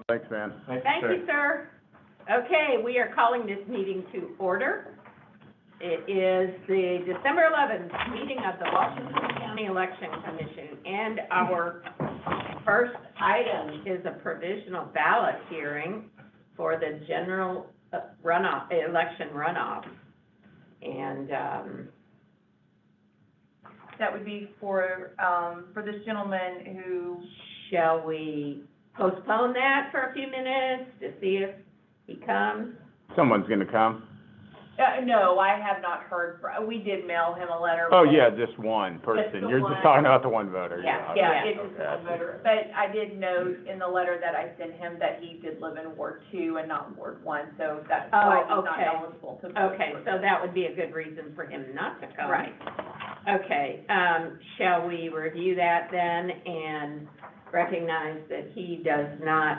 Thanks, man. Thank you, sir. Okay, we are calling this meeting to order. It is the December 11th meeting of the Washington County Election Commission, and our first item is a provisional ballot hearing for the general election runoff. And, that would be for this gentleman who... Shall we postpone that for a few minutes to see if he comes? Someone's gonna come. No, I have not heard, we did mail him a letter. Oh, but- yeah, just one person. the You're one. just talking about the one voter. Yeah, it's just one voter. But I did note in the letter that I sent him that he did live in Ward 2 and not Ward 1, so that's why he's not eligible to vote. Okay, so that would be a good reason for him not to come. Right. Okay, shall we review that then and recognize that he does not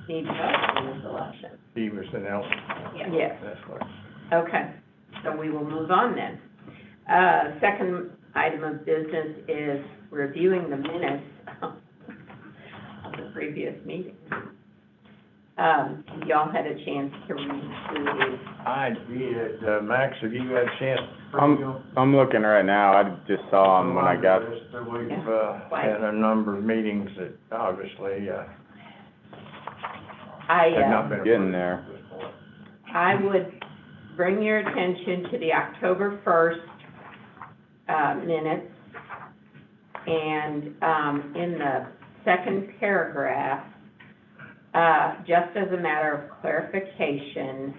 need to vote in this election? He was an elder. Yes. That's what. Okay, so we will move on then. Second item of business is reviewing the minutes of the previous meeting. Y'all had a chance to read through these. I did, Max, have you had a chance to preview them? I'm looking right now. I just saw them when I got. We've, had a number of meetings that obviously, have not been Getting approved there. at this point. I would bring your attention to the October 1st, minutes. And, in the second paragraph, just as a matter of clarification,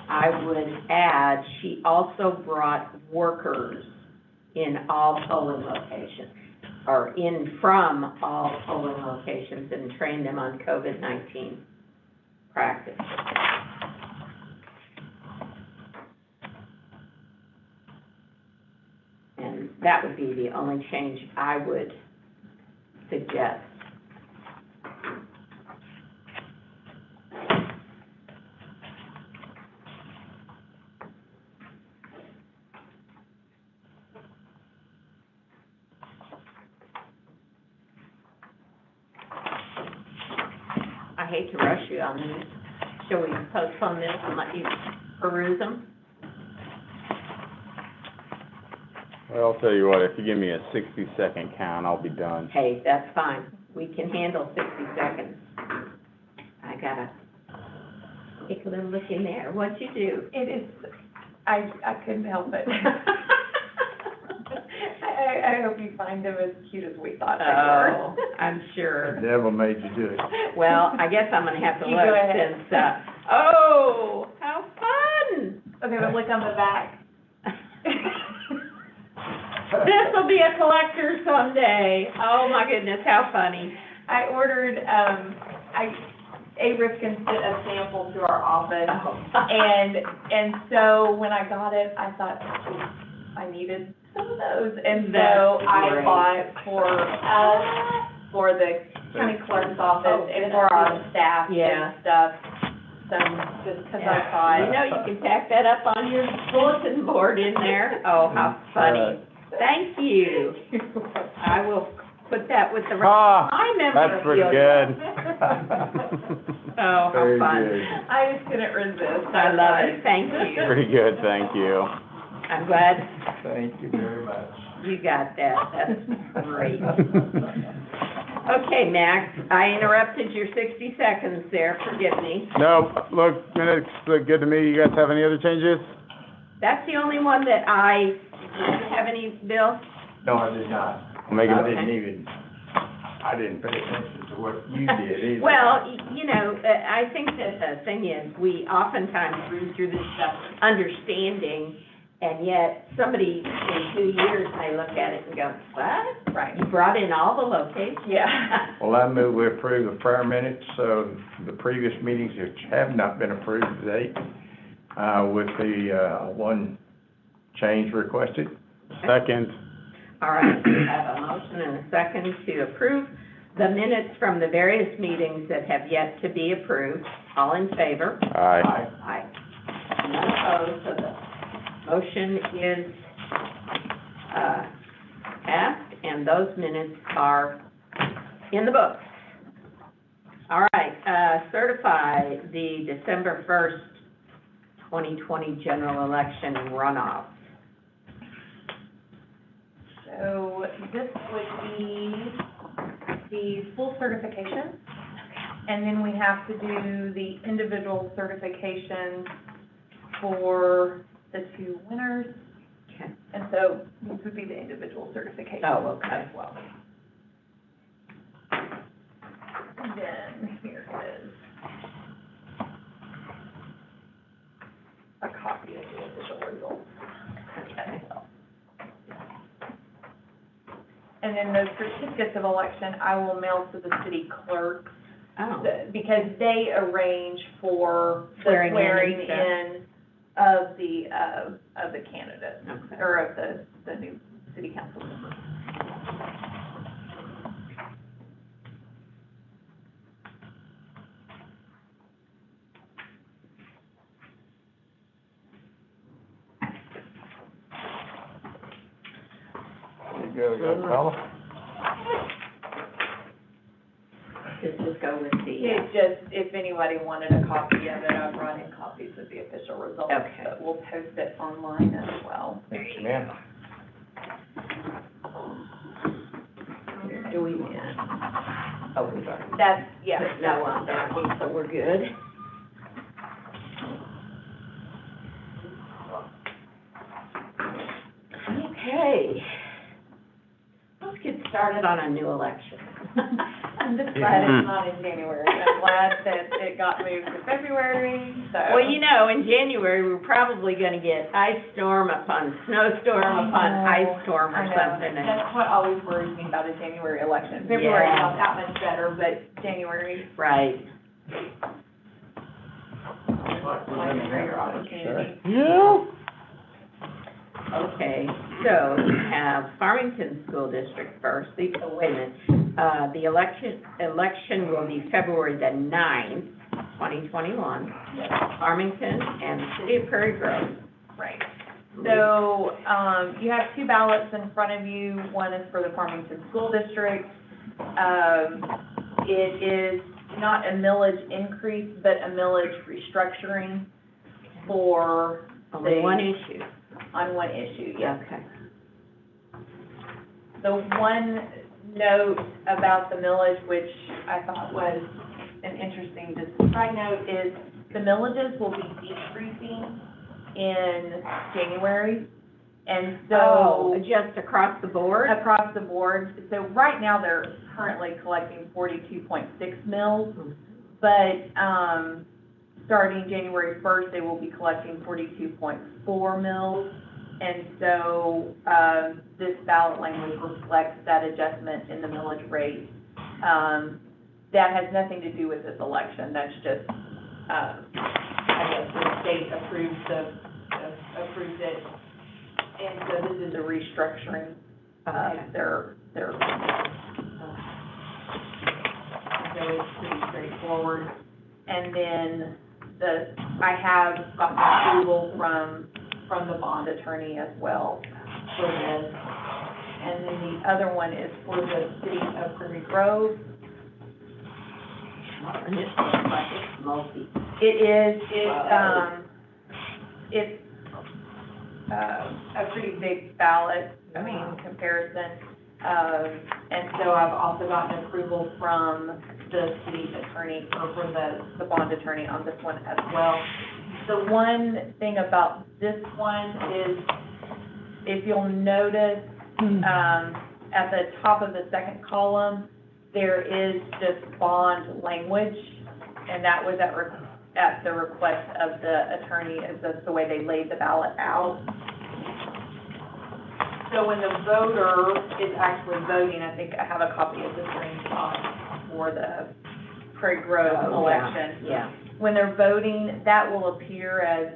I would add, she also brought workers in all polling locations, or from all polling locations, and trained them on COVID-19 practice. And that would be the only change I would suggest. I hate to rush you on these. Shall we postpone this and let you peruse them? Well, I'll tell you what, if you give me a 60-second count, I'll be done. Hey, that's fine. We can handle 60 seconds. I gotta take a little look in there. What'd you do? It is, I couldn't help it. I hope you find them as cute as we thought they were. Oh, I'm sure. The devil made you do it. Well, I guess I'm gonna have to You look go ahead. since, oh, how fun! Okay, but look on the back. This will be a collector someday. Oh, my goodness, how funny. I ordered, A. Rifkin sent a sample to our office, and so when I got it, I thought, I needed some of those, and so I great. bought for us, for the county clerk's office, and for our staff Yeah. and stuff, some, just because I thought. You know, you can tack that up on your bulletin board in there. Oh, how funny. Thank you. I will put that with the rest of my That's pretty good. Oh, how Very fun. good. I just couldn't resist. I love it. Thank you. Pretty good, thank you. I'm glad Thank you very much. you got that. That's great. Okay, Max, I interrupted your 60 seconds there. Forgive me. Nope, minutes look good to me. You guys have any other changes? That's the only one that did you have any, Bill? No, I did not. I'll make I it. didn't pay attention to what you did either. Well, you know, I think that the thing is, we oftentimes read through this stuff understanding, and yet somebody in 2 years may look at it and go, what? Right. You brought in all the locations? Yeah. Well, I move we approve the prior minutes of the previous meetings which have not been approved to date, with the, one change requested. Second. All right, we have a motion and a second to approve the minutes from the various meetings that have yet to be approved. All in favor? Aye. Aye. None opposed, so the motion is, passed, and those minutes are in the books. All right, certify the December 1st, 2020 general election runoff. So this would be the full certification, and then we have to do the individual certifications for the two winners. Okay. And so these would be the individual certifications Oh, okay. as well. And then here is a copy of the official results. Okay. And then those certificates of election, I will mail to the city clerk, Oh, because they arrange for the Swearing in and swearing stuff. in of the candidate, okay. or of the new city council member. You go, young fella. Just go with the, It just, if anybody wanted a copy of it, I brought in copies of the official results, Okay. but we'll post it online as well. there you Ma'am. go. Do we, oh, we've already. That's, yeah. Put no on that one, so we're good. Okay. Let's get started on a new election. I'm just glad it's not in January. I'm glad that it got moved to February, so. Well, you know, in January, we're probably gonna get ice storm upon snowstorm upon ice storm or I know. something. and- That's what always worries me about a January election. February's Yeah. not that much better, but January, Right. like a greater opportunity. Yeah. Okay, so we have Farmington School District first. Wait a minute. The election will be February the 9th, 2021. Farmington and the City of Prairie Grove. Right. So, you have two ballots in front of you. One is for the Farmington School District. It is not a millage increase, but a millage restructuring for Only the- one issue. on one issue, yes. Okay. The one note about the millage, which I thought was an interesting side note, is the millages will be decreasing in January. And Oh, so, just across the board? across the board, so right now they're currently collecting 42.6 mils, but, starting January 1st, they will be collecting 42.4 mils. And so, this ballot language reflects that adjustment in the millage rate. That has nothing to do with this election, that's just, I guess the state approved it. And so this is a restructuring, their, so it's pretty straightforward. And then I have gotten approval from the bond attorney as well for this. And then the other one is for the City of Prairie Grove. And it looks like it's multi. It's a pretty big ballot, I mean, in comparison. And so I've also gotten approval from the city attorney, or from the bond attorney on this one as well. The one thing about this one is, if you'll notice, at the top of the second column, there is just bond language, and that was at the request of the attorney, as that's the way they laid the ballot out. So when the voter is actually voting, I think I have a copy of the screenshot for the Prairie Grove Oh, yeah, election. yeah. When they're voting, that will appear as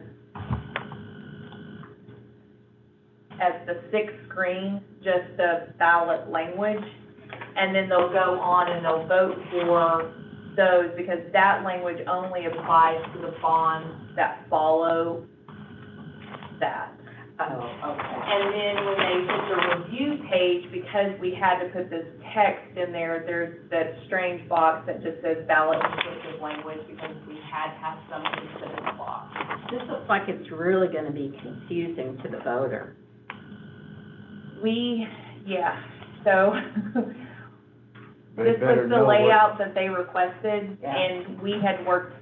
the sixth screen, just the ballot language. And then they'll go on and they'll vote for those, because that language only applies to the bonds that follow that. Oh, okay. And then when they hit the review page, because we had to put this text in there, there's that strange box that just says ballot description descriptive language because we had to have something to the clock. This looks like it's really gonna be confusing to the voter. So, They this better was the know what- layout that they requested, Yeah. and we had worked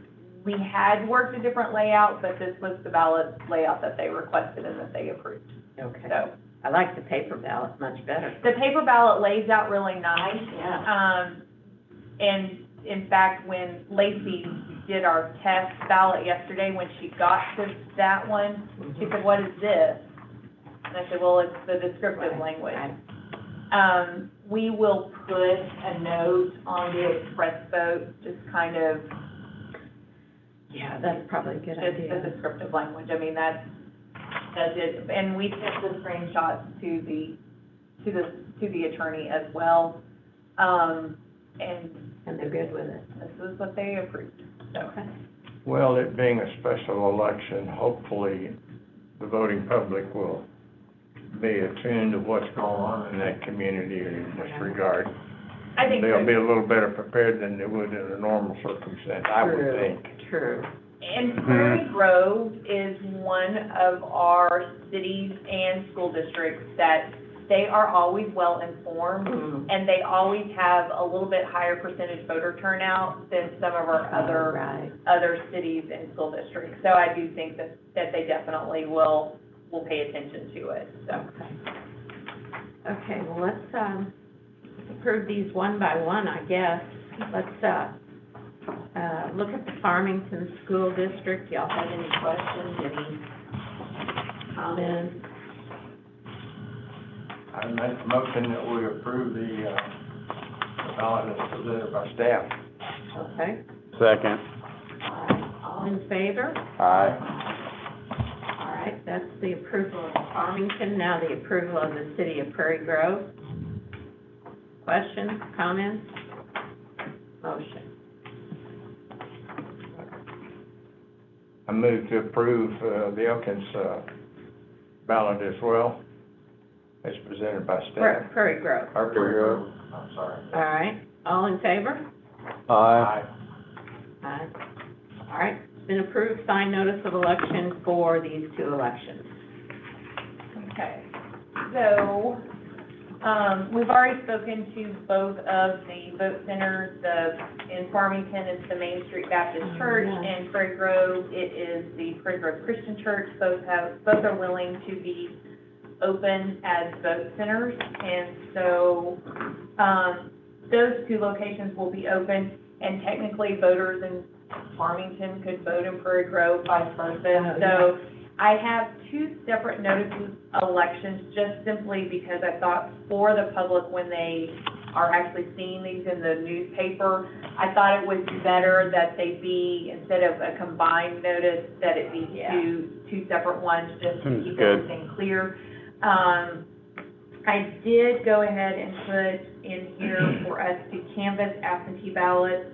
a different layout, but this was the ballot layout that they requested and that they approved. Okay. So, I like the paper ballot much better. the paper ballot lays out really nice. Yeah. And in fact, when Lacey did our test ballot yesterday, when she got to that one, she said, "What is this?" And I said, "Well, it's the descriptive Right, language." right. We will put a note on the express vote, just kind of, Yeah, that's probably a good just the idea. descriptive language. I mean, that's it. And we sent the screenshots to the attorney as well. And And they're good with it. this is what they approved, so. Okay. Well, it being a special election, hopefully the voting public will be attuned to what's going on in that community in this regard. I think They'll so. be a little better prepared than they would in a normal circumstance, I would True, think. True. And Prairie Grove is one of our cities and school districts that they are always well-informed, Mhm. and they always have a little bit higher percentage voter turnout than some of our Right. other cities and school districts. So I do think that they definitely will pay attention to it, so. Okay, well, let's, approve these one by one, I guess. Let's, look at the Farmington School District. Y'all have any questions, any comments? I make a motion that we approve the ballot as presented by staff. Okay. Second. All right, all in favor? Aye. All right, that's the approval of Farmington, now the approval of the city of Prairie Grove. Questions, comments? Motion. I move to approve the Elkins ballot as well, as presented by staff. Prairie Grove. Or Prairie Grove, I'm sorry. All right, all in favor? Aye. Aye. All right, it's been approved, signed notice of election for these two elections. Okay, so, we've already spoken to both of the vote centers. In Farmington, it's the Main Street Baptist Church, Yeah. and Prairie Grove, it is the Prairie Grove Christian Church. Both are willing to be open as vote centers, and so, those two locations will be open, and technically voters in Farmington could vote in Prairie Grove, vice versa. Oh, So I have two separate notices of elections, just simply because I thought for the public, when they are actually seeing these in the newspaper, I thought it was better that they be, instead of a combined notice, that it be Yeah. two separate ones, just to Seems keep good. everything clear. I did go ahead and put in here for us to canvass absentee ballots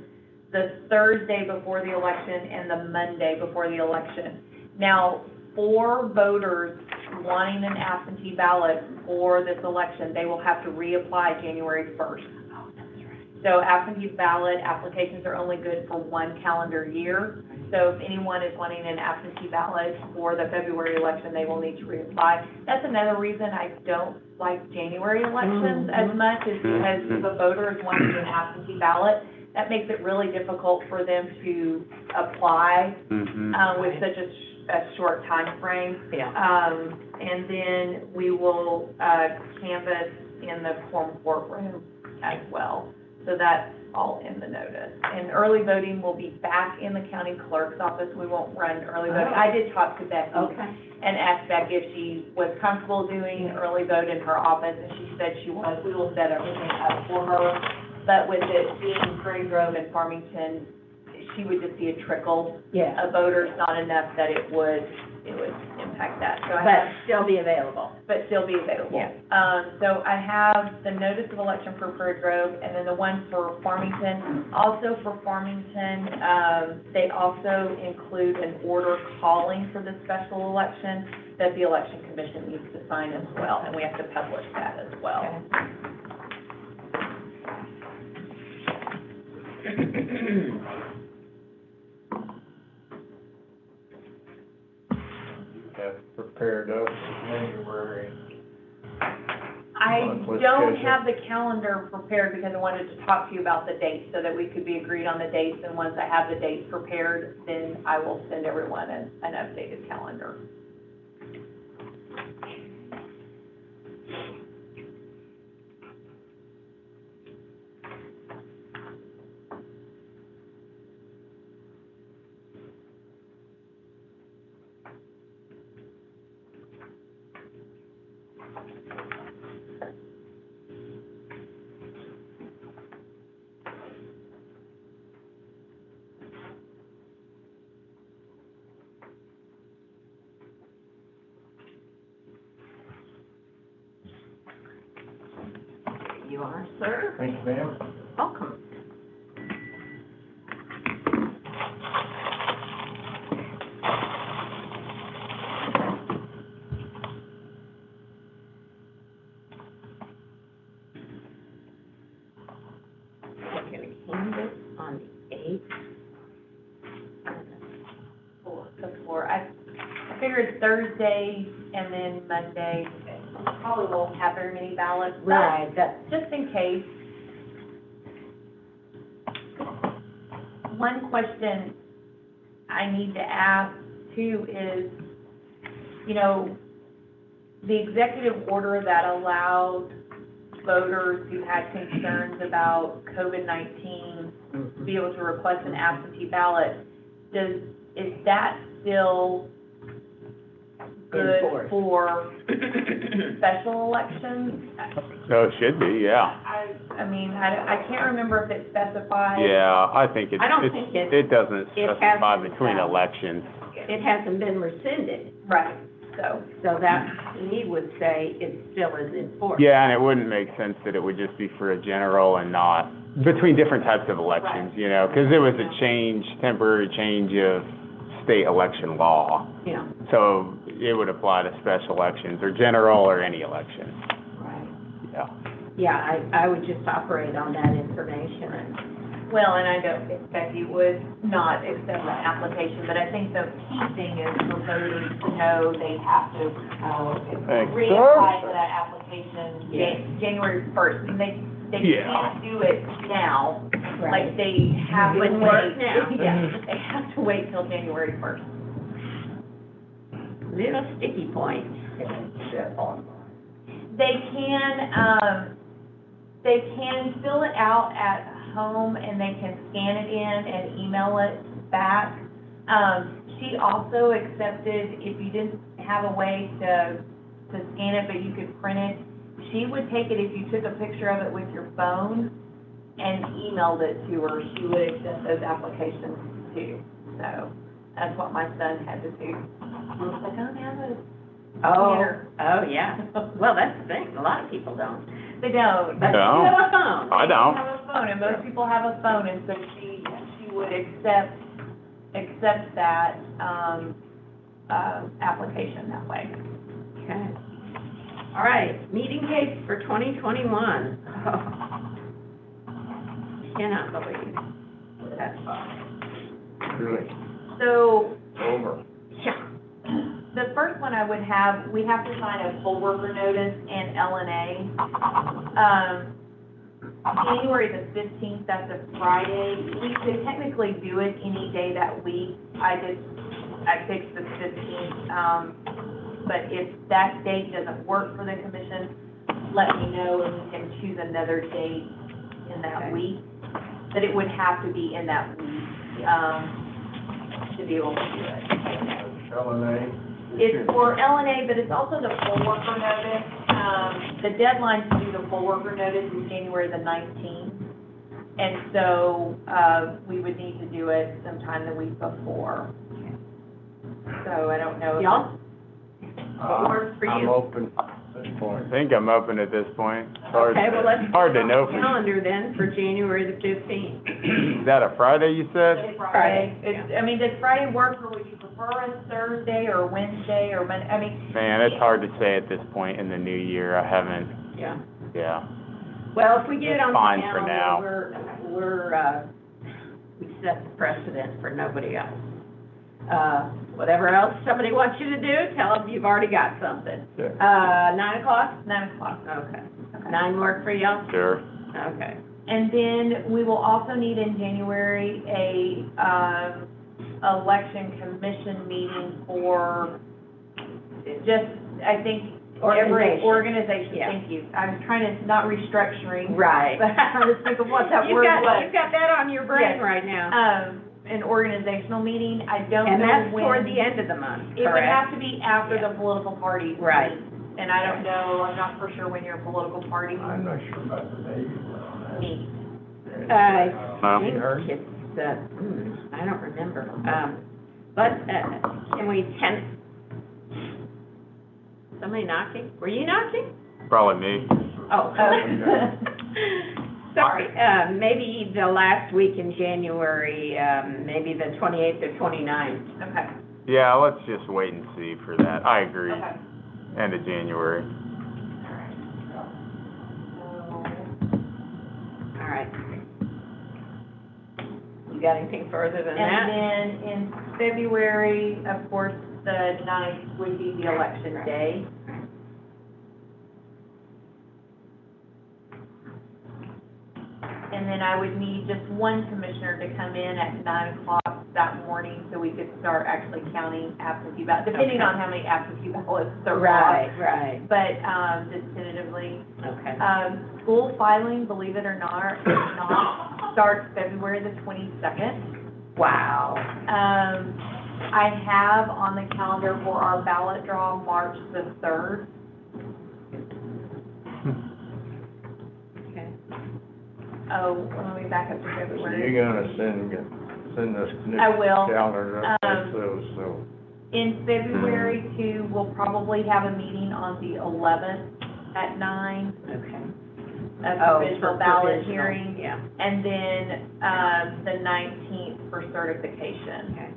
the Thursday before the election and the Monday before the election. Now, for voters wanting an absentee ballot for this election, they will have to reapply January 1st. Oh, that's right. So absentee ballot applications are only good for one calendar year. So if anyone is wanting an absentee ballot for the February election, they will need to reapply. That's another reason I don't like January elections as much, is because if a voter is wanting an absentee ballot, that makes it really difficult for them to apply, Mm-hmm. with such a short time frame. Yeah. And then we will, canvass in the form courtroom as well. So that's all in the notice. And early voting will be back in the county clerk's office. We won't run early voting. Oh. I did talk to Becky Okay. and asked Becky if she was comfortable doing early vote in her office, and she said she was. We will set everything up for her. But with it being Prairie Grove and Farmington, she would just see a trickle Yeah, of voters, not enough that it would impact that. So I but have, still be available. but still be available. Yeah. So I have the notice of election for Prairie Grove, and then the one for Farmington. Also for Farmington, they also include an order calling for the special election that the election commission needs to sign as well, and we have to publish that as well. don't schedule. have the calendar prepared because I wanted to talk to you about the dates so that we could be agreed on the dates. And once I have the dates prepared, then I will send everyone an updated calendar. You are, sir. Thank you, ma'am. Welcome. We're gonna canvass on the 8th. Before, I figured Thursday and then Monday, probably won't have very many ballots. but Right, that's, Just in case. One question I need to ask too is, you know, the executive order that allowed voters who had concerns about COVID-19 to be able to request an absentee ballot, is that still good Enforced. for special elections? So it should be, yeah. I mean, I can't remember if it specifies. Yeah, I think I don't think it doesn't it specify hasn't, between elections. it hasn't been rescinded, Right, so, so that, he would say it still is enforced. Yeah, and it wouldn't make sense that it would just be for a general and not, between different types of elections, you know, because it was a temporary change of state election law. Yeah, So it would apply to special elections or general or any election, right. yeah. Yeah, I would just operate on that information. well, and I don't expect you would not accept the application, but I think the key thing is for voters to know they have to, Thanks, reapply sir. for that application Yeah. January first. And they Yeah. can't do it now, Right. like they have to Wouldn't wait. work now. Yeah, they have to wait till January first. Little sticky point. They can fill it out at home and they can scan it in and email it back. She also accepted, if you didn't have a way to scan it, but you could print it, she would take it if you took a picture of it with your phone and emailed it to her, she would accept those applications too. So, that's what my son had to do. I don't have a computer. Oh, yeah. Well, that's the thing, a lot of people don't. They don't. But No. you have a phone. I don't. They have a phone, and most people have a phone, and so she would accept that, application that way. Okay. All right, meeting dates for 2021. Cannot believe that's Really, So, over. yeah. the first one I would have, we have to sign a poll worker notice and LNA. January the 15th, that's a Friday. We could technically do it any day that week. I fixed the 15th, but if that date doesn't work for the commission, let me know and we can choose another date in that Okay. week. But it would have to be in that week, to be able to do it. LNA. It's for LNA, but it's also the poll worker notice. The deadline to do the poll worker notice is January the 19th. And so, we would need to do it sometime the week before. So I don't know if. Y'all? What works for I'm you? open at this I point. think I'm open at this point. It's hard Okay, to- well, let's. Hard to know put for on the calendar then for January the 15th. Is that a Friday, you said? It's Friday. I mean, does Friday work, or would you prefer a Thursday or Wednesday or Monday? I mean. Man, it's hard to say at this point in the new year. I haven't, Yeah. yeah. Well, if we get it on the Fine for now. calendar, we set the precedent for nobody else. Whatever else somebody wants you to do, tell them you've already got something. Sure. 9 o'clock? 9 o'clock. Okay. 9 work for y'all? Sure. Okay. And then we will also need in January election commission meeting for just, I think, every organization, Yeah. thank you. I was trying to, not restructuring. Right. But I'm trying to think of what that word was. You've got that on your brain Yes. right now. An organizational meeting, I don't know And that's when. toward the end of the month, It would correct? have to be after Yeah. the political party. Right. And I don't know, I'm not for sure when your political party I'm not sure about the date. meets. I No. think it's, I don't remember. But, can we somebody knocking? Were you knocking? Probably me. Oh. Sorry, maybe the last week in January, maybe the 28th or 29th. Okay. Yeah, let's just wait and see for that. I agree. Okay. End of January. All right. You got anything further than that? And then in February, of course, the 9th would be the election day. And then I would need just one commissioner to come in at 9 o'clock that morning so we could start actually counting absentee ballots, depending Okay. on how many absentee ballots there are. Right. But, just tentatively. Okay. School filing, believe it or not, starts February the 22nd. Wow. I have on the calendar for our ballot draw March the 3rd. Okay. Oh, let me back up to So February. you're gonna send us new I will. calendar updates, so. In February too, we'll probably have a meeting on the 11th at 9, Okay. a Oh, provisional for ballot provisional, hearing. yeah. And then, the 19th for certification. Okay.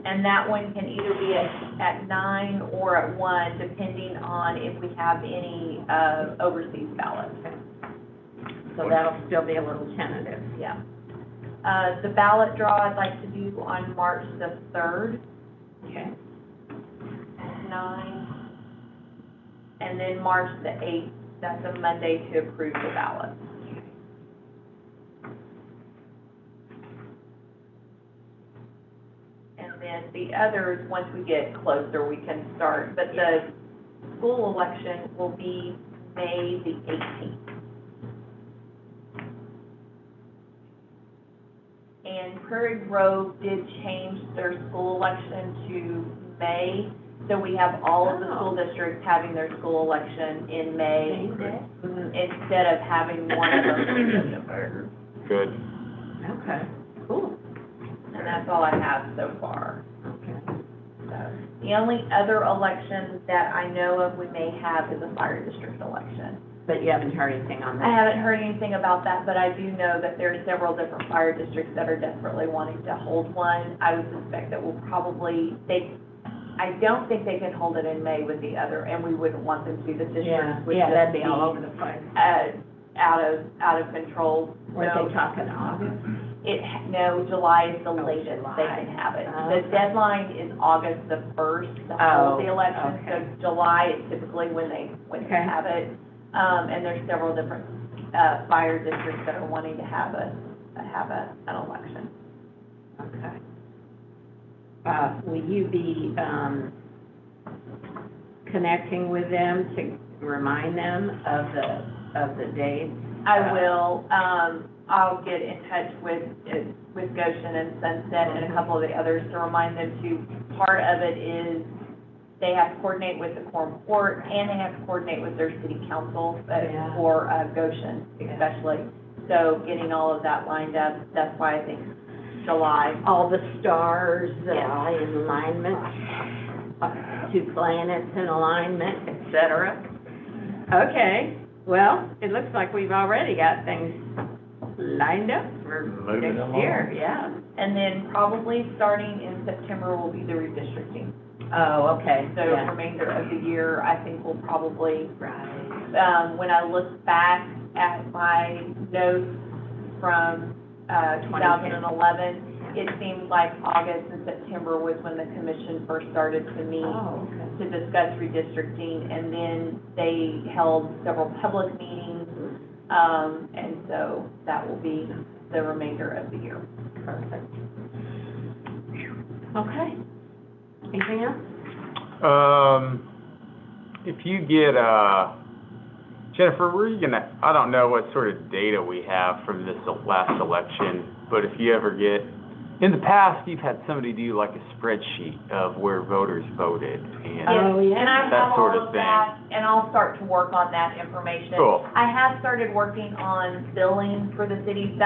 And that one can either be at 9 or at 1, depending on if we have any, overseas ballots. So that'll still be a little tentative. Yeah. The ballot draw I'd like to do on March the 3rd, Okay. 9. And then March the 8th, that's a Monday to approve the ballot. And then the others, once we get closer, we can start. But the school election will be May the 18th. And Prairie Grove did change their school election to May, so we have all of the school districts having their school election in May instead of having one of them in September. Good. Okay, cool. And that's all I have so far. Okay. So, the only other election that I know of we may have is a fire district election. But you haven't heard anything on that? I haven't heard anything about that, but I do know that there are several different fire districts that are desperately wanting to hold one. I would suspect that we'll probably, I don't think they can hold it in May with the other, and we wouldn't want them to. The districts would Yeah, just that'd be all over the place. out of control. Were So they talking August? no, July is the Oh, latest July. they can have it. Oh, The okay. deadline is August the 1st to Oh, hold the election, okay. so July is typically when they Okay. have it. And there's several different, fire districts that are wanting to have an election. Okay. Will you be, connecting with them to remind them of the dates? I will, I'll get in touch with Goshen and Sunset and a couple of the others to remind them to, part of it is they have to coordinate with the quorum court, and they have to coordinate with their city council, Yeah. for Goshen especially. So getting all of that lined up, that's why I think July. All the stars, Yeah. in alignment, 2 planets in alignment, et cetera. Okay, well, it looks like we've already got things lined up for Moving next along. year, yeah. And then probably starting in September will be the redistricting. Oh, okay, So yeah. remainder of the year, I think we'll probably, Right. when I look back at my notes from, 2011, it seemed like August and September was when the commission first started to meet Oh, okay. to discuss redistricting, and then they held several public meetings, and so that will be the remainder of the year. Perfect. Okay. Anything else? If you get, Jennifer, were you gonna, I don't know what sort of data we have from this last election, but if you ever get, in the past, you've had somebody do like a spreadsheet of where voters voted and, Oh, yeah. And I That have sort all of of thing. that, and I'll start to work on that information. Cool. I have started working on billing for the cities.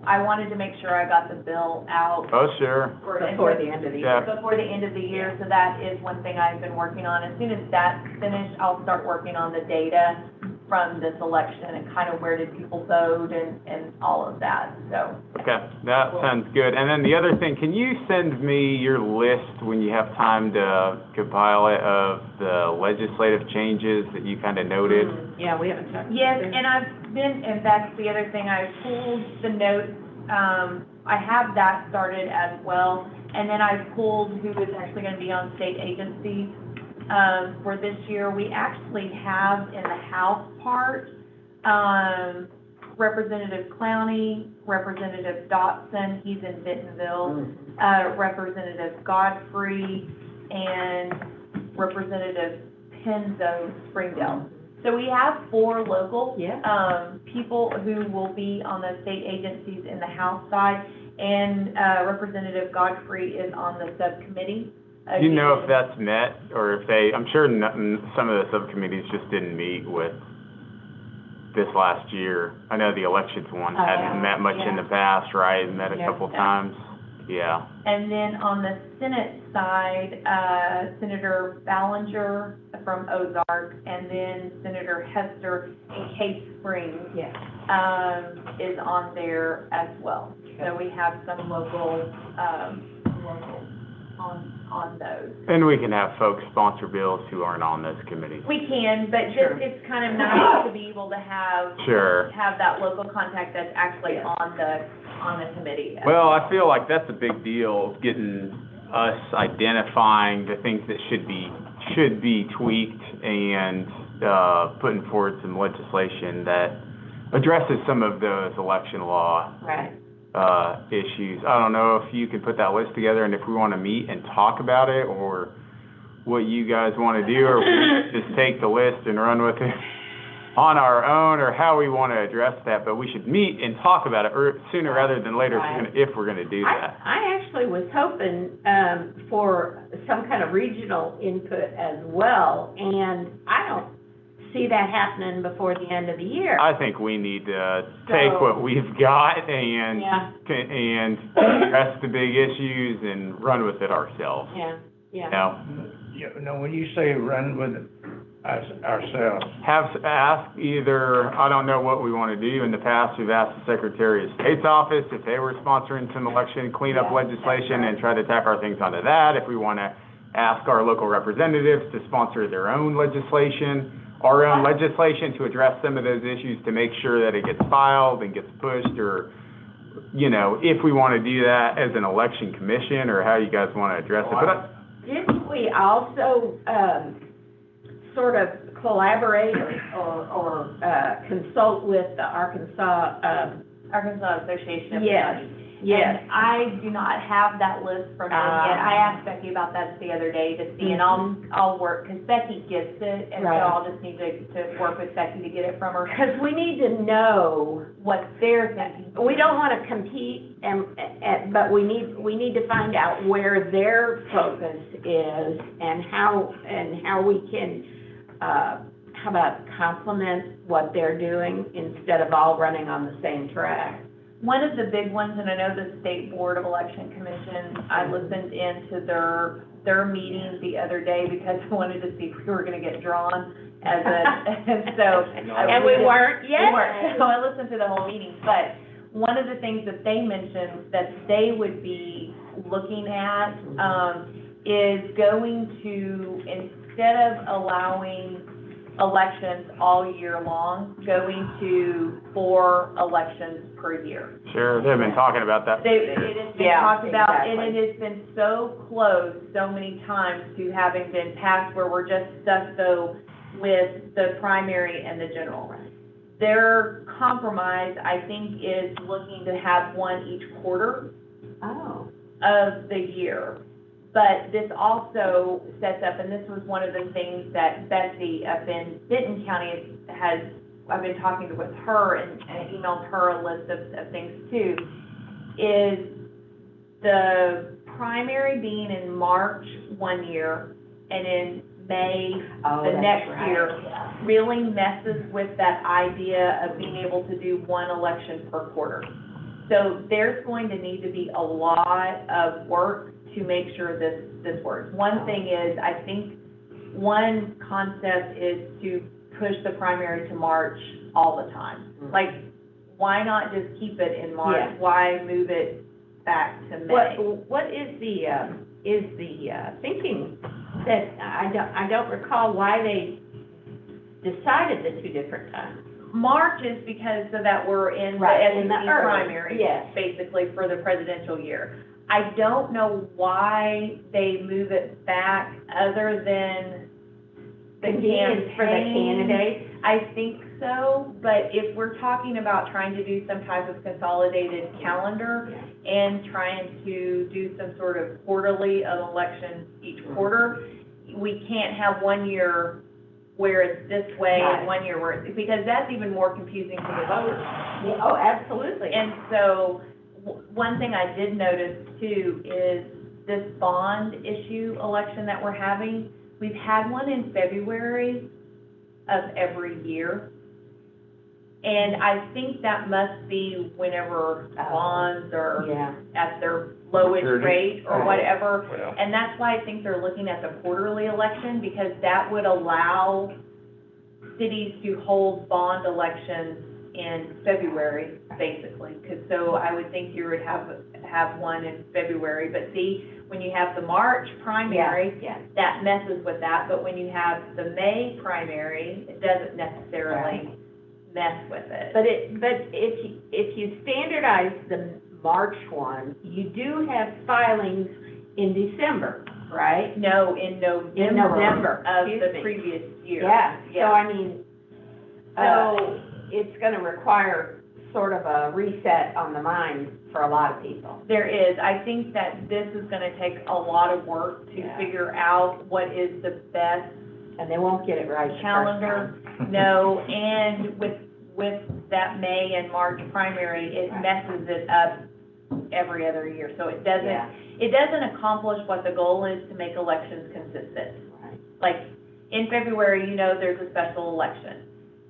I wanted to make sure I got the bill out oh, sure, Before the end of the year. Yeah. before the end of the year, so that is one thing I've been working on. As soon as that's finished, I'll start working on the data from this election and kind of where did people vote and all of that, so. okay, that sounds good. And then the other thing, can you send me your list when you have time to compile it of the legislative changes that you kind of noted? Yeah, we haven't talked. Yes, and I've been, and that's the other thing, I pulled the notes, I have that started as well, and then I pulled who is actually gonna be on state agencies, for this year. We actually have in the House part, Representative Clowney, Representative Dotson, he's in Bentonville, Representative Godfrey, and Representative Penzo, Springdale. So we have 4 local, Yeah. people who will be on the state agencies in the House side, and, Representative Godfrey is on the subcommittee. Do you know if that's met, or if they, I'm sure some of the subcommittees just didn't meet with this last year. I know the elections one hadn't met much in the past, right? Met a Yeah. couple times, yeah. And then on the Senate side, Senator Ballinger from Ozark, and then Senator Hester in Cave Springs, Yeah. is on there as well. So we have some local on those. And we can have folks sponsor bills who aren't on those committees. We can, but Sure. just, it's kind of nice to be able to have Sure. that local contact that's actually on the committee. as Well, I feel like that's a big deal, getting us identifying the things that should be tweaked and, putting forward some legislation that addresses some of those election law Right. issues. I don't know if you can put that list together and if we want to meet and talk about it, or what you guys want to do, or we just take the list and run with it on our own, or how we want to address that. But we should meet and talk about it sooner rather than later if we're going to do that. I actually was hoping, for some kind of regional input as well, and I don't see that happening before the end of the year. I think we need to take what we've got and address the big issues and run with it ourselves. Yeah, yeah. You know, You know, when you say run with it ourselves, ask either, I don't know what we want to do. In the past, we've asked the Secretary of State's office if they were sponsoring some election cleanup legislation and try to tack our things onto that. If we want to ask our local representatives to sponsor their own legislation to address some of those issues, to make sure that it gets filed and gets pushed, or, you know, if we want to do that as an election commission, or how you guys want to address it. But Didn't we also, sort of collaborate or consult with the Arkansas Association of Yes, Counties? yes. And I do not have that list from them yet. I asked Becky about that the other day to see, and I'll work, because Becky gets it, and so Right. I'll just need to work with Becky to get it from her. Because we need to know, What they're thinking. we don't want to compete, but we need to find out where their focus is and how we can, how about complement what they're doing instead of all running on the same track. One of the big ones, and I know the State Board of Election Commission, I listened into their meeting the other day because I wanted to see if we were gonna get drawn as and so. And we weren't yet. We weren't, so I listened to the whole meeting, but one of the things that they mentioned that they would be looking at, is going to, instead of allowing elections all year long, going to 4 elections per year. Sure, they've been talking about that. It has been Yeah, talked about, and exactly. it has been so close so many times to having been passed where we're just stuck though with the primary and the general. Their compromise, I think, is looking to have one each quarter Oh. of the year. But this also sets up, and this was one of the things that Betsy up in Benton County has, I've been talking with her and emailed her a list of things too, is the primary being in March one year and in May the next year really messes with that idea of being able to do one election per quarter. So there's going to need to be a lot of work to make sure this works. One thing is, I think one concept is to push the primary to March all the time. Like, why not just keep it in March? Yeah. Why move it back to May? What is the thinking that, I don't recall why they decided the 2 different times. March is because so that we're in the Right, in the SEC early, primary, yes. basically for the presidential year. I don't know why they move it back other than the Convenience for the campaign. candidates. I think so, but if we're talking about trying to do some type of consolidated calendar and trying to do some sort of quarterly of elections each quarter, we can't have one year where it's this way and one year where it's, because that's even more confusing to the voters. Yeah, oh, absolutely. And so, one thing I did notice too is this bond issue election that we're having, we've had one in February of every year. And I think that must be whenever bonds are Yeah. at their lowest Maturity. rate or whatever. Well, And that's why I think they're looking at the quarterly election, because that would allow cities to hold bond elections in February, basically. Because so I would think you would have one in February. But see, when you have the March primary, Yeah. that messes with that. But when you have the May primary, it doesn't necessarily mess with it. But if you standardize the March one, you do have filings in December, right? No, in November. In November, Of excuse the me. previous year. Yeah, so Yeah. I mean, it's gonna require sort of a reset on the mind for a lot of people. There is. I think that this is gonna take a lot of work to Yeah. figure out what is the best And they won't get it right the first calendar. time. No, and with that May and March primary, it messes it up every other year. So it Yeah. doesn't accomplish what the goal is, to make elections consistent. Right. Like, in February, there's a special election.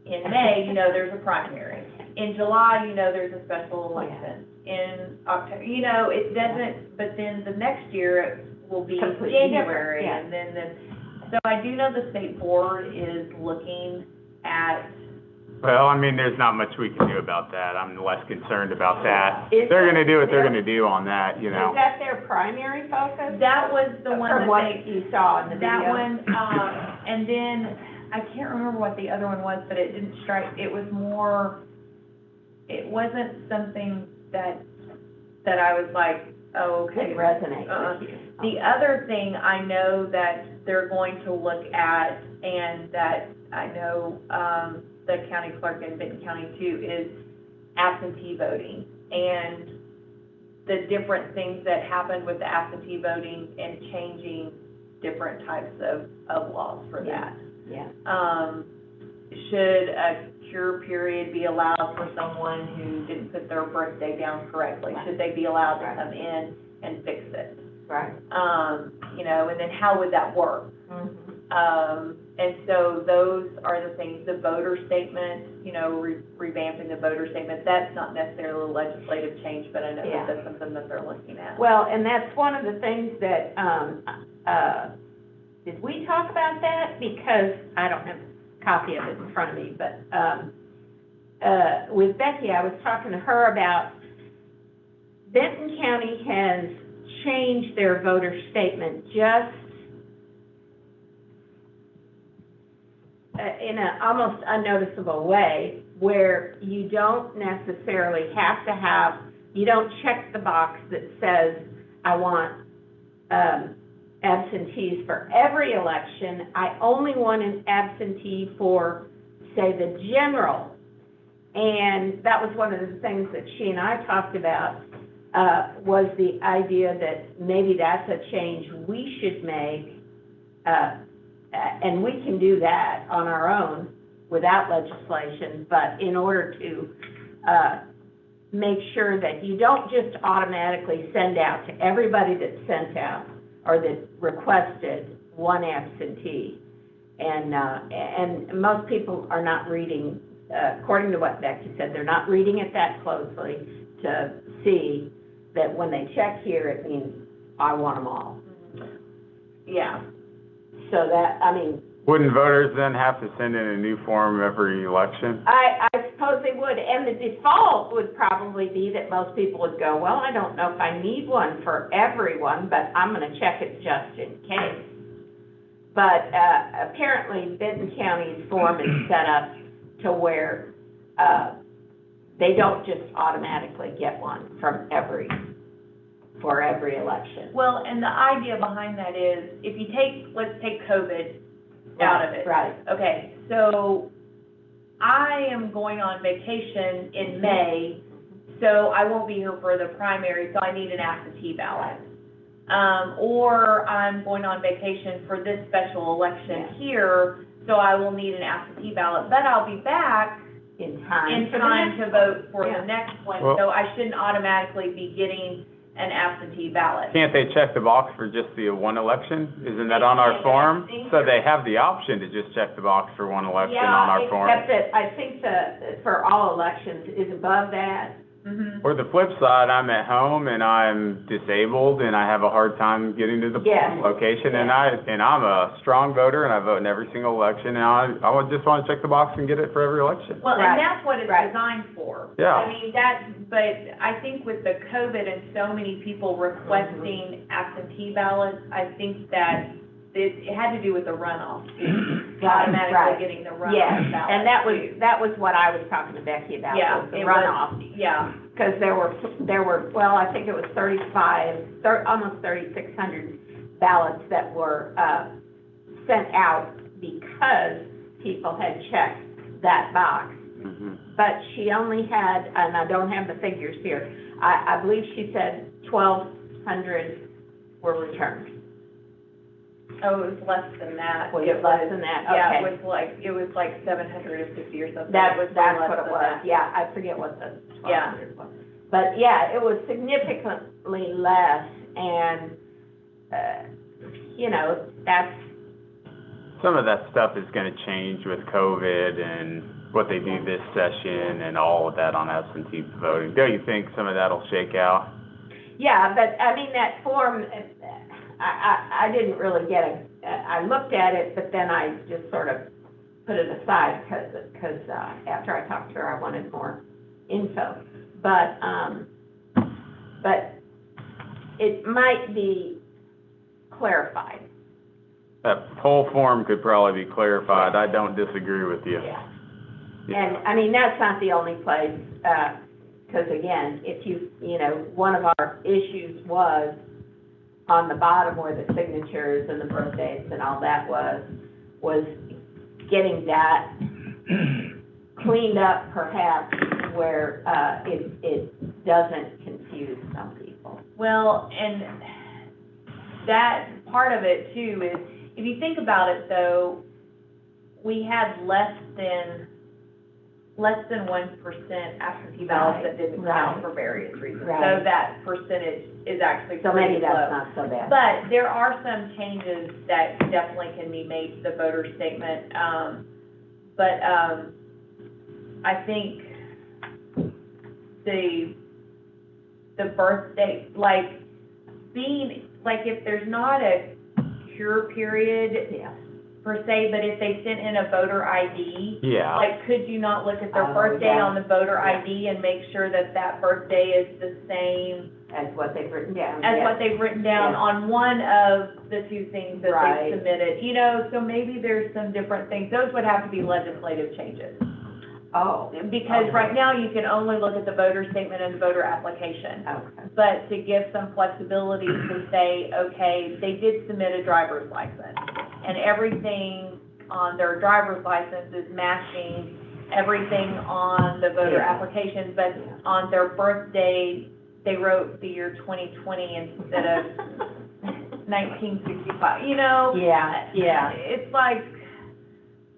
In May, there's a primary. In July, there's a special election. In October, it doesn't, but then the next year it will be Completely January, different, and then so I do know the state board is looking at, Well, I mean, there's not much we can do about that. I'm less concerned about that. Is They're that gonna do what they're their- gonna do on that, Is that their primary focus? that was the one From that what they, you saw in the video? that one, and then, I can't remember what the other one was, but it didn't strike, it was more, it wasn't something that I was like, oh, okay. Didn't resonate Uh-uh. with you? The other thing I know that they're going to look at, and that I know, the county clerk in Benton County too, is absentee voting. And the different things that happened with the absentee voting and changing different types of laws for that. Yeah. Should a cure period be allowed for someone who didn't put their birthday down correctly? Should they be allowed to come in and fix it? Right. And then how would that work? And so those are the things, the voter statement, revamping the voter statement, that's not necessarily a legislative change, but I know Yeah. that that's something that they're looking at. Well, and that's one of the things that, did we talk about that? Because I don't have a copy of it in front of me, but, with Becky, I was talking to her about Benton County has changed their voter statement just in an almost unnoticeable way, where you don't necessarily have to have, you don't check the box that says, I want absentees for every election. I only want an absentee for, say, the general. And that was one of the things that she and I talked about, was the idea that maybe that's a change we should make, and we can do that on our own without legislation, but in order to make sure that you don't just automatically send out to everybody that sent out or that requested one absentee. And most people are not reading, according to what Becky said, they're not reading it that closely to see that when they check here, it means I want them all. Yeah. So that, I mean, Wouldn't voters then have to send in a new form every election? I suppose they would, and the default would probably be that most people would go, well, I don't know if I need one for everyone, but I'm gonna check it just in case. But, apparently Benton County's form is set up to where, they don't just automatically get one for every election. Well, and the idea behind that is, if you take, let's take COVID out of it. Right. Okay, so I am going on vacation in May, so I won't be here for the primary, so I need an absentee ballot. Or I'm going on vacation for this special election here, so I will need an absentee ballot, but I'll be back In time. to vote for Yeah. the next one, Well- so I shouldn't automatically be getting an absentee ballot. Can't they check the box for just the one election? Isn't that on our They form? can. So they have the option to just check the box for one election on our form. Yeah, except that I think for all elections is above that. Mhm. Or the flip side, I'm at home and I'm disabled and I have a hard time getting to the Yes. polling location, and I'm a strong voter and I vote in every single election, and I would just want to check the box and get it for every election. Well, Right. and that's what it's Right. designed for. Yeah. I mean, but I think with the COVID and so many people requesting absentee ballots, I think that it had to do with the runoff, automatically Right. getting the runoff Yes, ballot. and too. that was what I was talking to Becky about, Yeah, was the it was. runoff. Yeah, Because there were, well, I think it was almost 3,600 ballots that were, sent out because people had checked that box. Mhm. But she only had, and I don't have the figures here, I believe she said 1,200 were returned. oh, it was less than that. Was it less than that? Yeah, Okay. it was like 750 or something. That's It was way what less it than was, that. yeah, I forget what the Yeah. 1,200 was. But, yeah, it was significantly less, and, that's, Some of that stuff is gonna change with COVID and what they do this session and all of that on absentee voting. Don't you think some of that'll shake out? yeah, but, I mean, that form, I didn't really get I looked at it, but then I just sort of put it aside, because after I talked to her, I wanted more info. But it might be clarified. That whole form could probably be clarified. I don't disagree with you. Yeah. Yeah. And, I mean, that's not the only place, because again, if one of our issues was on the bottom where the signatures and the birth dates and all that was getting that cleaned up perhaps where, it doesn't confuse some people. Well, and that part of it too is, if you think about it though, we had less than 1% absentee ballots that didn't count for various reasons. So Right. that percentage is actually So maybe pretty that's low. not so bad. But there are some changes that definitely can be made to the voter statement. I think the birthday, if there's not a cure period Yeah. per se, but if they sent in a voter ID, Yeah. could you not look at their Oh, birthday yeah. on the voter Yeah. ID and make sure that that birthday is the same As what they've written down. as yes. what they've written down Yes. on one of the two things that Right. they've submitted. You know, so maybe there's some different things. Those would have to be legislative changes. Oh, Because okay. right now, you can only look at the voter statement and the voter application. Okay. But to give some flexibility to say, okay, they did submit a driver's license, and everything on their driver's license is matching everything on the voter Yeah. application, but on their birthday, they wrote the year 2020 instead of 1965, you know? Yeah, yeah. It's like,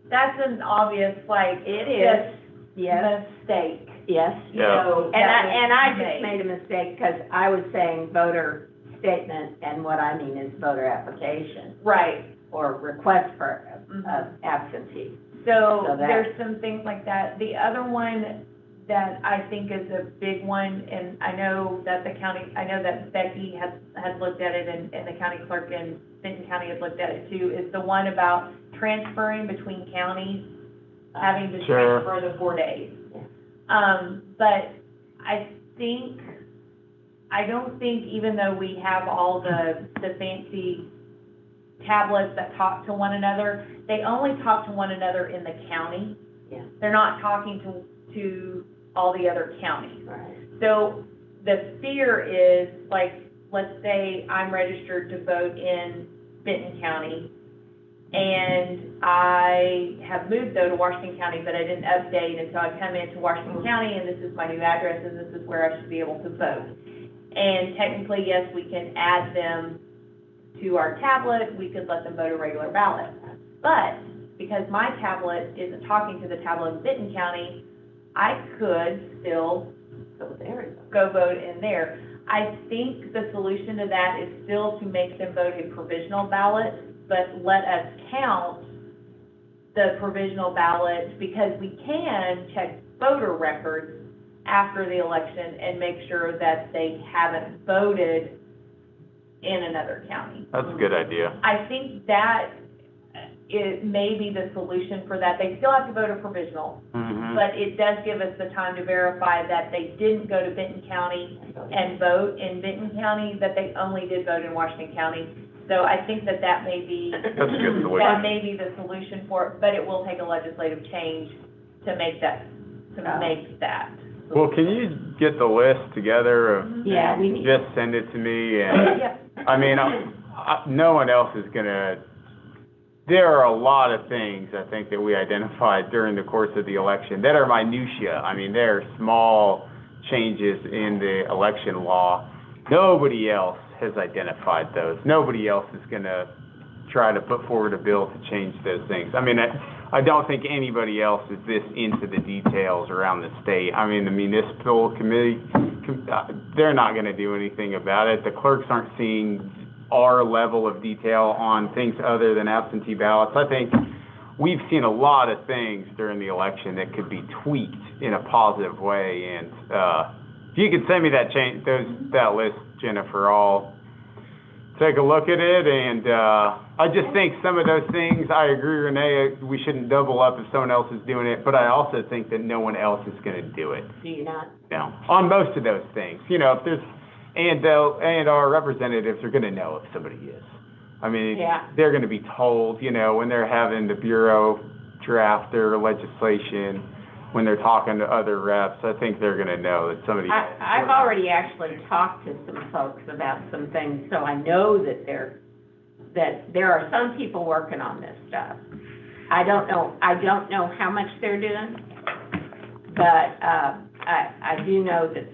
that's an obvious, like, It is, yes, mistake, yes. you Yeah. know? And I that was just made a mistake, because I was saying voter statement, and what I mean is voter application, Right. or request for Mhm. absentee. So So that- there's some things like that. The other one that I think is a big one, and I know that I know that Becky has looked at it, and the county clerk in Benton County has looked at it too, is the one about transferring between counties, having to Sure. transfer the 4 days. Yeah. But I don't think, even though we have all the fancy tablets that talk to one another, they only talk to one another in the county. Yeah. They're not talking to all the other counties. Right. So the fear is, like, let's say I'm registered to vote in Benton County, and I have moved though to Washington County, but I didn't update until I come into Washington County, and this is my new address, and this is where I should be able to vote. And technically, yes, we can add them to our tablet, we could let them vote a regular ballot. But because my tablet isn't talking to the tablet in Benton County, I could still So there you go vote in there. I think the solution to that is still to make them vote a provisional ballot, but let us count the provisional ballots, because we can check voter records after the election and make sure that they haven't voted in another county. That's a good idea. I think that it may be the solution for that. They still have to vote a provisional, Mhm. but it does give us the time to verify that they didn't go to Benton County and vote in Benton County, that they only did vote in Washington County. So I think that that may be, That's a good that solution. may be the solution for it, but it will take a legislative change to make that, Well, can you get the list together of, Yeah, we need. just send it to me, and, Yep. I mean, no one else is gonna, there are a lot of things, I think, that we identified during the course of the election that are minutia. I mean, there are small changes in the election law. Nobody else has identified those. Nobody else is gonna try to put forward a bill to change those things. I mean, I don't think anybody else is this into the details around the state. I mean, the municipal committee, they're not gonna do anything about it. The clerks aren't seeing our level of detail on things other than absentee ballots. I think we've seen a lot of things during the election that could be tweaked in a positive way, and, if you could send me that list, Jennifer, I'll take a look at it, and, I just think some of those things, I agree, Renee, we shouldn't double up if someone else is doing it, but I also think that no one else is gonna do it. Do you not? No, on most of those things, you know, if there's, and our representatives are gonna know if somebody is. I mean, Yeah. they're gonna be told, you know, when they're having the Bureau draft their legislation, when they're talking to other reps, I think they're gonna know that somebody. I've already actually talked to some folks about some things, so I know that there are some people working on this stuff. I don't know how much they're doing, but, I do know that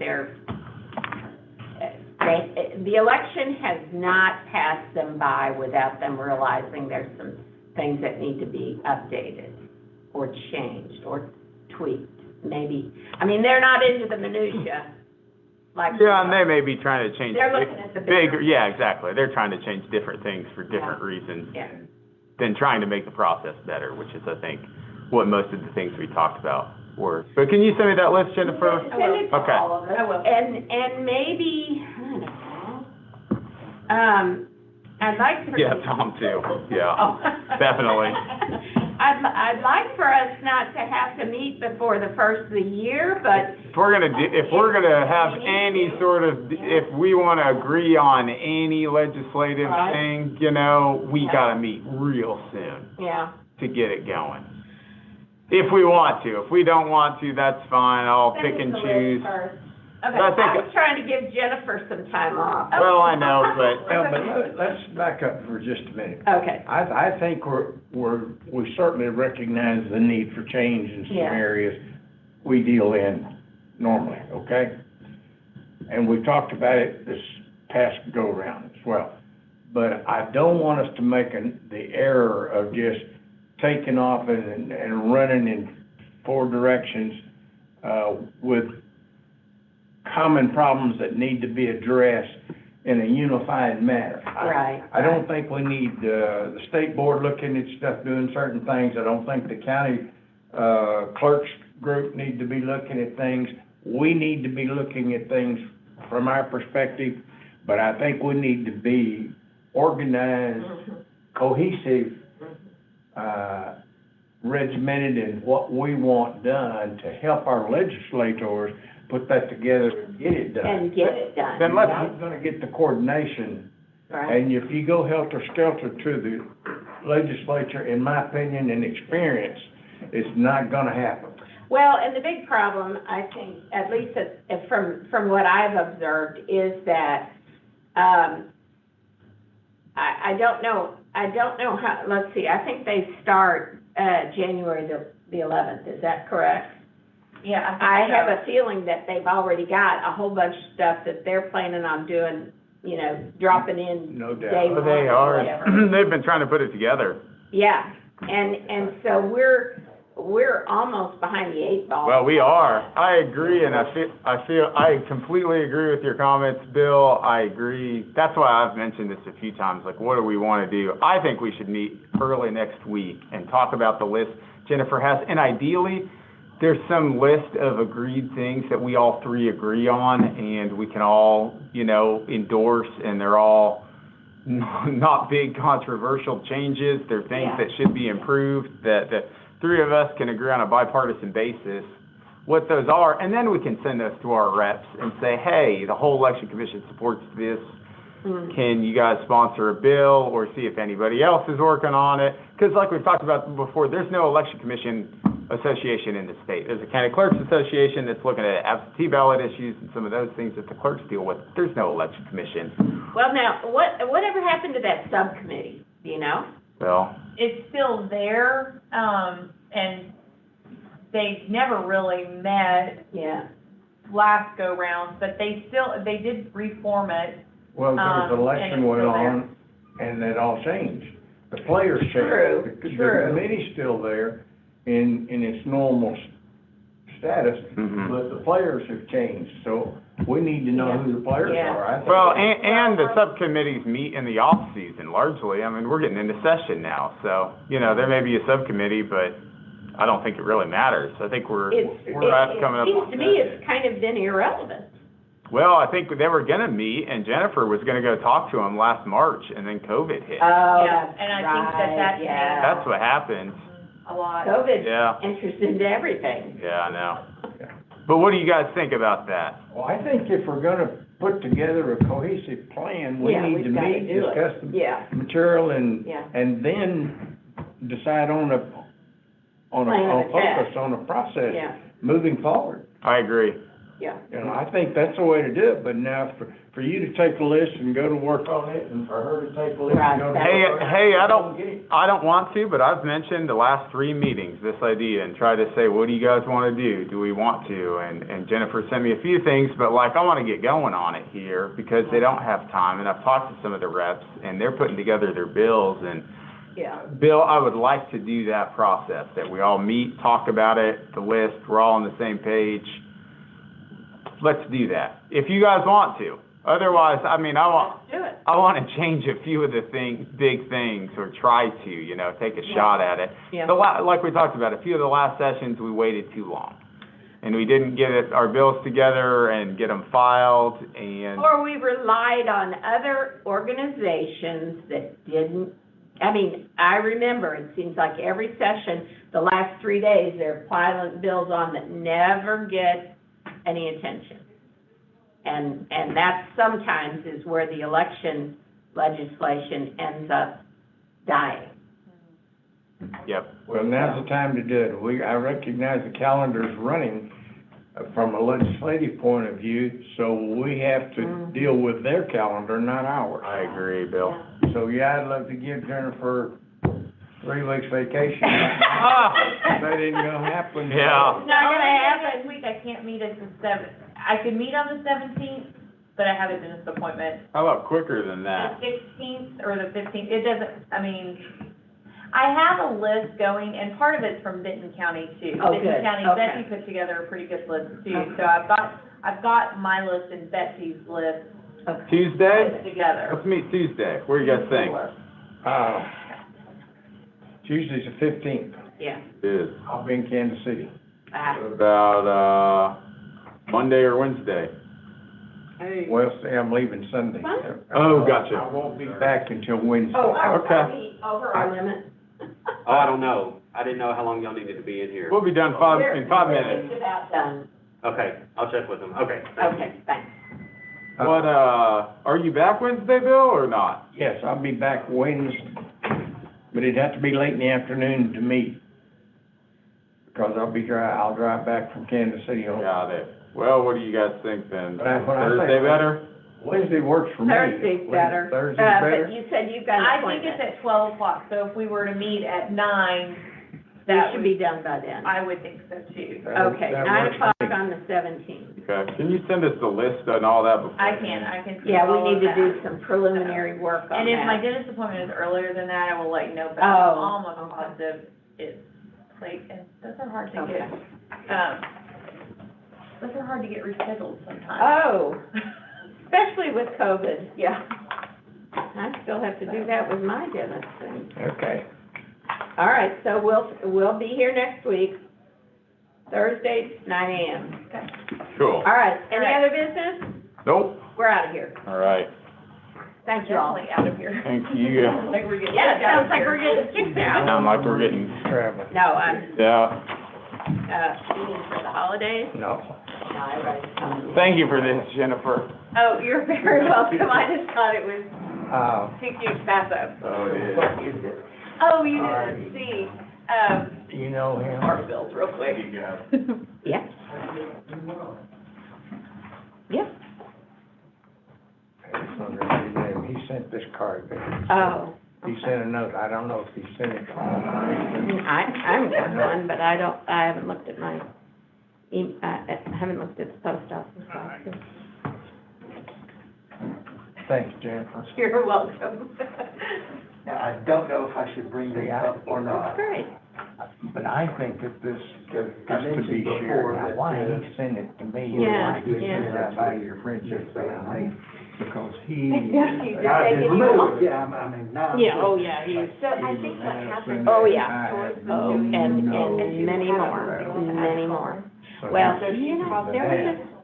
the election has not passed them by without them realizing there's some things that need to be updated or changed or tweaked, maybe. I mean, they're not into the minutia, like. Yeah, and they may be trying to change. They're looking at the bigger. Yeah, exactly. They're trying to change different things for different reasons Yeah. than trying to make the process better, which is, I think, what most of the things we talked about were. But can you send me that list, Jennifer? Send it to Okay. all of us. I will. And maybe, I don't know, I'd like to. Yeah, Tom too. Yeah, Oh. definitely. I'd like for us not to have to meet before the first of the year, but If we're gonna have any sort of, if we wanna agree on any legislative Right. thing, you know, we gotta meet real soon yeah. to get it going. If we want to. If we don't want to, that's fine. I'll pick and choose. Okay, But I think- I was trying to give Jennifer some time off. Well, I know, but, Well, but let's back up for just a minute. Okay, I think we certainly recognize the need for change in some Yeah. areas we deal in normally, okay? And we talked about it this past go-around as well. But I don't want us to make the error of just taking off and running in four directions, with common problems that need to be addressed in a unified manner. Right. I don't think we need, the state board looking at stuff, doing certain things. I don't think the county, clerks group need to be looking at things. We need to be looking at things from our perspective, but I think we need to be organized, cohesive, regimented in what we want done to help our legislators put that together and get it done. and get it done. Then You're let's- not gonna get the coordination, Right, and if you go helter-skelter to the legislature, in my opinion and experience, it's not gonna happen. well, and the big problem, I think, at least from what I've observed, is that, I don't know how, let's see, I think they start, January the 11th, is that correct? Yeah, I have a feeling that they've already got a whole bunch of stuff that they're planning on doing, you know, dropping in No doubt. day oh, one they or are, whatever. they've been trying to put it together. Yeah, and so we're almost behind the eight ball. Well, we are. I agree, and I completely agree with your comments, Bill. I agree. That's why I've mentioned this a few times, like, what do we want to do? I think we should meet early next week and talk about the list Jennifer has, and ideally, there's some list of agreed things that we all three agree on, and we can all, you know, endorse, and they're all not big controversial changes. They're things Yeah. that should be improved, that the three of us can agree on a bipartisan basis what those are, and then we can send those to our reps and say, hey, the whole election commission supports this. Can you guys sponsor a bill or see if anybody else is working on it? Because like we've talked about before, there's no election commission association in the state. There's a county clerks association that's looking at absentee ballot issues and some of those things that the clerks deal with. There's no election commission. Well, now, whatever happened to that subcommittee, do you know? Well, It's still there, and they never really met Yeah. last go-round, but they did reform it. Well, there was And election it's went still there. on, and it all changed. The players changed. True, The true. committee's still there in its normal status, Mhm. but the players have changed, so we need to know who the players Yeah. are. I think well, and the subcommittees meet in the off-season largely. I mean, we're getting into session now, so, you know, there may be a subcommittee, but I don't think it really matters. I think we're fast coming up It on seems to me that. it's kind of been irrelevant. Well, I think they were gonna meet, and Jennifer was gonna go talk to them last March, and then COVID hit. Oh, Yeah, that's and I think that right, yeah. That's what happened. A lot. COVID's Yeah. interested in everything. Yeah, I know. Yeah. But what do you guys think about that? Well, I think if we're gonna put together a cohesive plan, we Yeah, need we've to gotta meet, do it. discuss the Yeah. material, and Yeah. then decide on a Plan of attack. focus, on a process, Yeah, moving forward. I agree. yeah. You know, I think that's the way to do it, but now for you to take a list and go to work on it, and for her to take a list and go to work Right. on it. Hey, I get it. don't want to, but I've mentioned the last 3 meetings, this idea, and tried to say, what do you guys wanna do? Do we want to? And Jennifer sent me a few things, but like, I wanna get going on it here, because they don't have time, and I've talked to some of the reps, and they're putting together their bills, and Yeah. Bill, I would like to do that process, that we all meet, talk about it, the list, we're all on the same page. Let's do that, if you guys want to. Otherwise, I mean, I want to change a few of the big things, or try to, you know, take a shot at it. Yeah. Like we talked about, a few of the last sessions, we waited too long. And we didn't get our bills together and get them filed, and, Or we relied on other organizations that didn't I mean, I remember, it seems like every session, the last 3 days, they're piling bills on that never get any attention. And that sometimes is where the election legislation ends up dying. Yep. Well, now's the time to do it. I recognize the calendar's running from a legislative point of view, so we have to deal with their calendar, not ours. I agree, Bill. So, yeah, I'd love to give Jennifer 3 weeks vacation. That ain't gonna happen. Yeah. It's not gonna happen. Next week, I can't meet at the 7th. I could meet on the 17th, but I have a dentist appointment. How about quicker than The that? 16th or the 15th, it doesn't, I mean, I have a list going, and part of it's from Benton County too. Oh, Benton good. County, Okay. Betsy put together a pretty good list too, Okay. so I've got my list and Betsy's list Tuesday? put together. Let's meet Tuesday. What do you guys think? Tuesday's the 15th. Yeah. It is. I'll be in Kansas City. What about, Monday or Wednesday? Well, see, I'm leaving Sunday. Oh, gotcha. I won't be back until Wednesday. Oh, are Okay. we over our limit? Oh, I don't know. I didn't know how long y'all needed to be in here. We'll be done in 5 minutes. We're just about done. Okay, I'll check with them. Okay. Okay, thanks. What, are you back Wednesday, Bill, or not? Yes, I'll be back Wednesday, but it'd have to be late in the afternoon to meet. Because I'll drive back from Kansas City home. Got it. Well, what do you guys think then? But when I say- Thursday better? Wednesday works for me. Thursday's better. Thursday's better? But you said you've got an I think appointment. it's at 12 o'clock, so if we were to meet at 9, We that should would, be done by then. I would think so too. Okay, That 9 works for o'clock me. on the 17th. Okay. Can you send us the list and all that before? I can. Yeah, do all we need of to that. do some preliminary work on that. And if my dentist appointment is earlier than that, I will let you know, but Oh, I'm almost okay. positive it's late, and those are hard to Okay. get rescheduled sometimes. Oh, especially with COVID, yeah. I still have to do that with my dentist. Okay. All right, so we'll be here next week, Thursday, 9 a.m. Cool. All right, any All right. other business? Nope. We're out of here. All right. Thank you all. Definitely out of here. Thank you. Like we're getting Yeah, it kicked out sounds of like here. we're getting kicked out. Sound like we're getting, Traveling. No, I'm, yeah. meeting for the holidays. No. No, everybody's coming. Thank you for this, Jennifer. Oh, you're very welcome, I just thought it was Uh, too cute to pass up. Oh, it what is it? Oh, you didn't see, Do you know him? our bills real quick. Yeah. Yeah. He sent this card back. Oh. He okay. sent a note. I don't know if he sent it. I'm got one, but I haven't looked at my, I haven't looked at the post office boxes. Thanks, Jennifer. You're welcome. Now, I don't know if I should bring this up or not. Great. But I think that this has to be shared. Now, why he sent it to me? Yeah, Why he yeah. sent it by your friendship thing? Because he. Yeah, you just I take just it. moved, yeah, I mean, now. I'm Yeah, just- oh, yeah, you, So I think what happened. oh, yeah. Oh, And many more. Well, you know,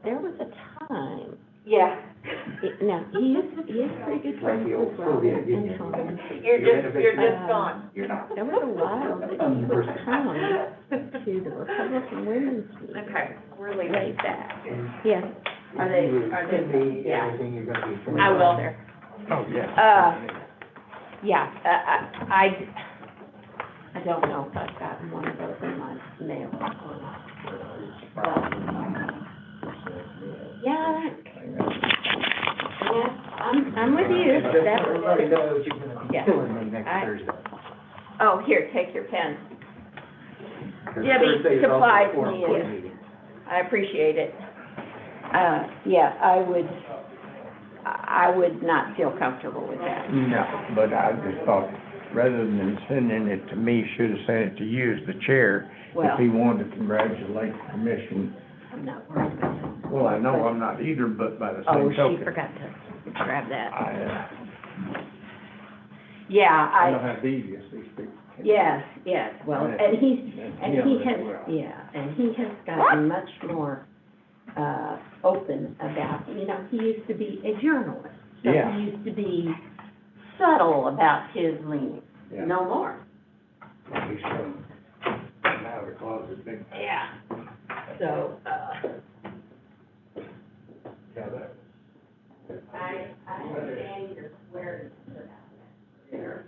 there was a time, Yeah. now, he is pretty good friends with Robert and Tom. You're just gone. You're not. There was a while that he would come to the Republican Women's Meeting Okay, we're leaving. way back. Yes, Are they, Send me yeah. everything you're gonna be. I will. Oh, yeah. Yeah, I don't know if I've gotten one of those in my mail or not. Yeah, I'm with you. Just That so was everybody knows you're gonna be Yeah. killing me next I- Thursday. Oh, here, take your pen. 'Cause Debbie Thursday is also supplies a quorum me court with- meeting. I appreciate it. Yeah, I would not feel comfortable with that. No, but I just thought, rather than sending it to me, should have sent it to you as the chair. Well, If he wanted to congratulate the commission. I'm not worried about it. Well, I know I'm not either, but by the Oh, same she token. forgot to grab that. I Yeah, know how devious these people can be. yes, well, and he has, well. yeah, and he has gotten much more, open about, you know, he used to be a journalist. So Yeah. he used to be subtle about his leanings. Yeah. no more. Maybe some, now the closet big. Yeah. So, Yeah, that. I understand your swearing to that there.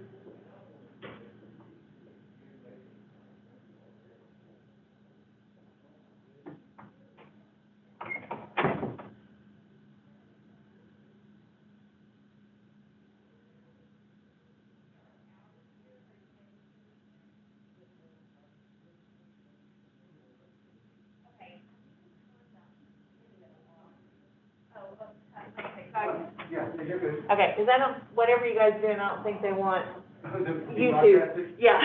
Yeah, you're good. Okay, because I don't, whatever you guys do, I don't think they want YouTube. Yeah.